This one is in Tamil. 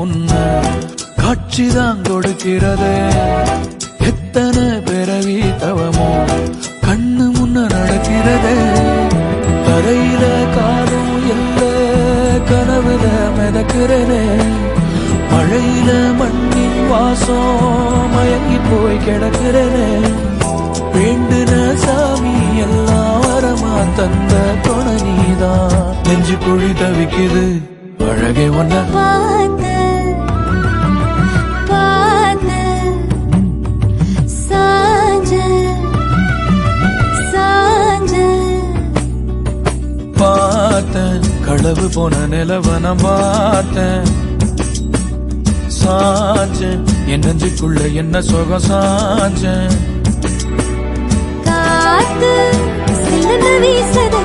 முன்ன காட்சிதான் கொடுக்கிறது. எத்தனை பிறவி தவமோ கண்ணு முன்ன நடக்கிறது. தரையில காலும் இல்ல கனவுல மிதக்கிறனே. மழையில மண்ணின் வாசம் மயங்கி போய் கிடக்கிறனே. வேண்டுன சாமி எல்லாம் வரமா தந்த துணை நீதான். நெஞ்சு குழி தவிக்குது அழகே ஒன்ன பார்த்தேன். களவு போன நிலவன பார்த்தேன். சாஞ்சேன் என் நெஞ்சுக்குள்ள என்ன சுகம் சாஞ்சேன். காத்து சிலந்து வீசத